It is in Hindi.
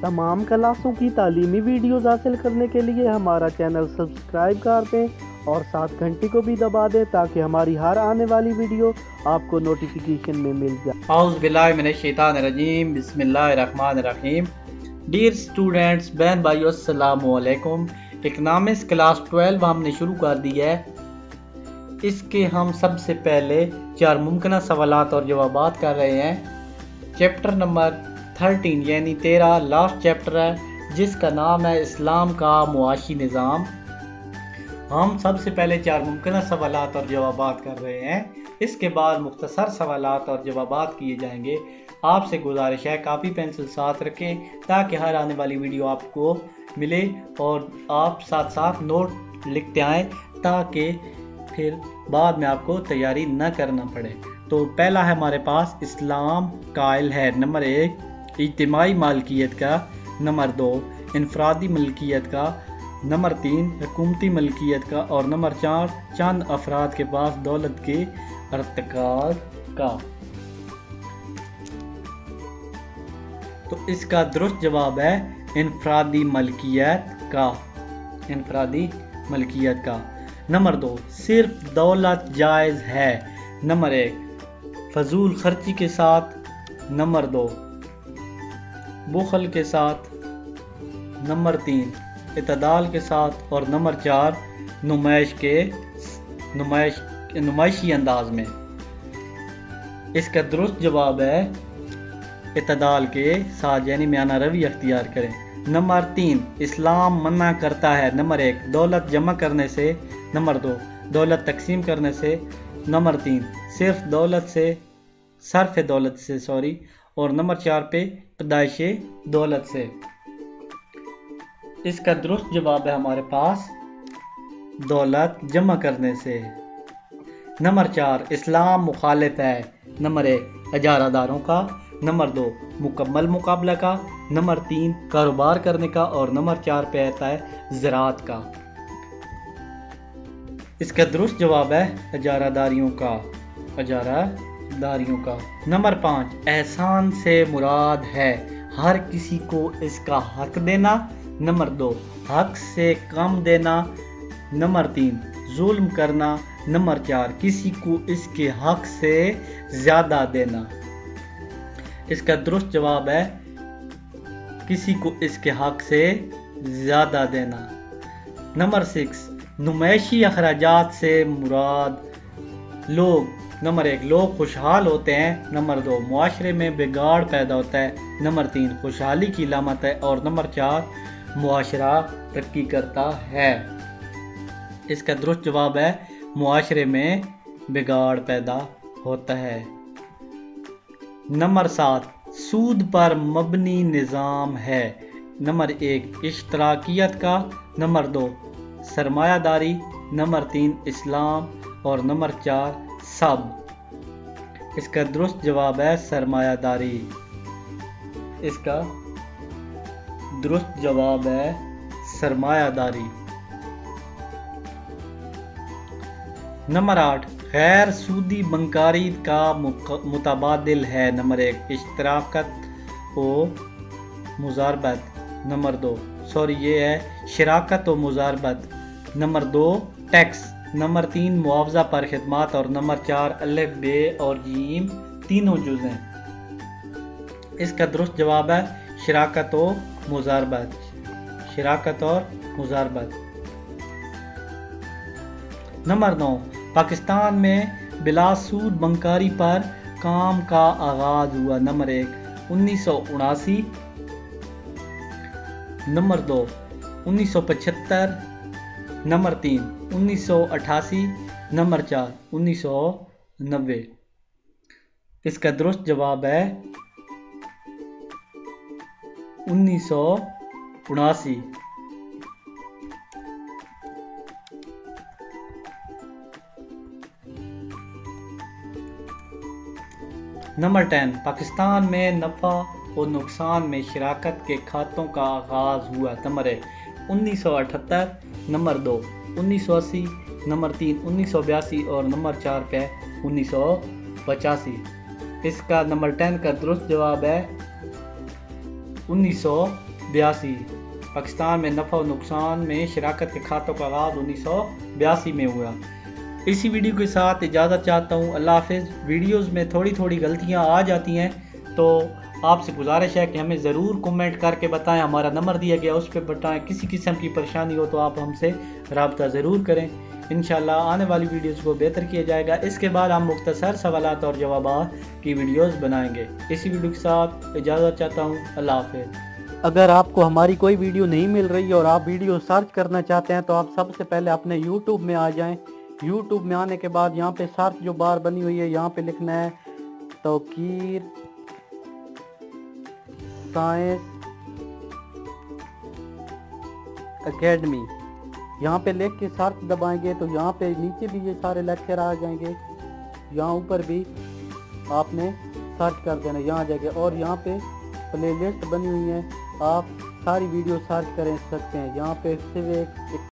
तमाम क्लासों की तालीमी वीडियोज़ हासिल करने के लिए हमारा चैनल सब्सक्राइब कर दें और साथ घंटी को भी दबा दें ताकि हमारी हर आने वाली वीडियो आपको नोटिफिकेशन में मिल जाए। औज़ु बिल्लाहि मिनश शैतानिर रजीम, बिस्मिल्लाहिर रहमानिर रहीम। डियर स्टूडेंट्स, बहन भाइयों, अस्सलामु अलैकुम। इकनॉमिक्स क्लास 12 हमने शुरू कर दी है। इसके हम सबसे पहले 4 मुमकिन सवालात और जवाबात कर रहे हैं। चैप्टर नंबर 13 यानी 13 लास्ट चैप्टर है, जिसका नाम है इस्लाम का मुआशी निज़ाम। हम सबसे पहले 4 मुमकिन सवालात और जवाबात कर रहे हैं। इसके बाद मुख्तसर सवालात और जवाबात किए जाएंगे। आपसे गुजारिश है कापी पेंसिल साथ रखें ताकि हर आने वाली वीडियो आपको मिले और आप साथ साथ नोट लिखते आएँ ताकि फिर बाद में आपको तैयारी न करना पड़े। तो पहला है हमारे पास, इस्लाम कायल है नंबर 1 इज्तिमाई मालकियत का, नंबर 2 इनफरादी मलकियत का, नंबर 3 हुकूमती मलकियत का और नंबर 4 चंद अफराद के पास दौलत के अर्तकाब का। तो इसका दुरुस्त जवाब है इनफरादी मलकियत का, इनफरादी मलकियत का। नंबर 2 सिर्फ दौलत जायज़ है, नंबर 1 फजूल खर्ची के साथ, नंबर 2 बुखल के साथ, नंबर 3 इतदाल के साथ और नंबर 4 नुमाइशी अंदाज में। इसका दुरुस्त जवाब है इतदाल के साथ यानी मियाना रवि अख्तियार करें। नंबर 3 इस्लाम मना करता है, नंबर 1 दौलत जमा करने से, नंबर 2 दौलत तकसीम करने से, नंबर 3 सिर्फ दौलत से सर्फ दौलत से और नंबर 4 पे पैदाइश दौलत से। इसका दुरुस्त जवाब है हमारे पास दौलत जमा करने से। नंबर 4 इस्लाम मुखालिफ है, नंबर 1 इजारादारों का, नंबर 2 मुकम्मल मुकाबला का, नंबर 3 कारोबार करने का और नंबर 4 पे आता है ज़राअत का। इसका दुरुस्त जवाब है इजारादारियों का, इजारादारियों का। नंबर 5 एहसान से मुराद है हर किसी को इसका हक देना, नंबर 2 हक से कम देना, नंबर 3 जुल्म करना, नंबर 4 किसी को इसके हक से ज़्यादा देना। इसका दुरुस्त जवाब है किसी को इसके हक से ज़्यादा देना। नंबर 6 नुमाइशी अखराजात से मुराद लोग, नंबर 1 लोग खुशहाल होते हैं, नंबर 2 मुआशरे में बिगाड़ पैदा होता है, नंबर 3 खुशहाली की लामत है और नंबर 4 मुआशरा तरक्की करता है। इसका दुरुस्त जवाब है मुआशरे में बिगाड़ पैदा होता है। नंबर 7 सूद पर मबनी निज़ाम है, नंबर 1 इश्तराकियत का, नंबर 2 सरमायादारी, नंबर 3 इस्लाम और नंबर 4 सब। इसका दुरुस्त जवाब है सरमायादारी। इसका दुरुस्त जवाब है सरमायादारी। नंबर 8 गैर सूदी बंकारी का मुताबादिल है, नंबर 1 इश्तराकत व मुजारबत, नंबर 2 ये है शराकत व मुजारबत, नंबर 2 टैक्स, नंबर 3 मुआवजा पर खिदमात और नंबर 4 अलिफ बे और जीम तीनों जुज़ हैं। इसका दुरुस्त जवाब है शराकत व मुजारबत, शराकत और मुजारबत। नंबर 9 पाकिस्तान में बिलासूद बंकारी पर काम का आगाज हुआ, नंबर 1 1979, नंबर 2 1975, नंबर 3 1988, नंबर 4 1990। इसका दुरुस्त जवाब है 1979। नंबर 10 पाकिस्तान में नफ़ा और नुकसान में शराकत के खातों का आगाज़ हुआ, नंबर 1 1978, नंबर 2 1980, नंबर 3 1982 और नंबर 4 पे 1985। इसका नंबर 10 का दुरुस्त जवाब है 1980। 1982। पाकिस्तान में नफ़ा और नुकसान में शराकत के खातों का आगाज़ 1982 में हुआ। इसी वीडियो के साथ इजाज़त चाहता हूँ। अल्लाह हाफ़िज़। वीडियोज़ में थोड़ी थोड़ी गलतियाँ आ जाती हैं तो आपसे गुजारिश है कि हमें ज़रूर कमेंट करके बताएं। हमारा नंबर दिया गया उस पर बताएं। किसी किस्म की परेशानी हो तो आप हमसे रब्ता ज़रूर करें। इंशाल्लाह आने वाली वीडियोज़ को बेहतर किया जाएगा। इसके बाद हम मुख्तसर सवालात और जवाबात की वीडियोज़ बनाएंगे। इसी वीडियो के साथ इजाज़त चाहता हूँ। अल्लाह हाफ़िज़। अगर आपको हमारी कोई वीडियो नहीं मिल रही और आप वीडियो सर्च करना चाहते हैं तो आप सबसे पहले अपने YouTube में आ जाएं। YouTube में आने के बाद यहाँ पे सर्च जो बार बनी हुई है यहाँ पे लिखना है तौकीर साइंस एकेडमी। यहाँ पे लिख के सर्च दबाएंगे तो यहाँ पे नीचे भी ये सारे लेक्चर आ जाएंगे। यहाँ ऊपर भी आपने सर्च कर देना, यहाँ जाके और यहाँ पे प्लेलिस्ट बनी हुई है, आप सारी वीडियो सर्च कर सकते हैं। यहाँ पे सिर्फ एक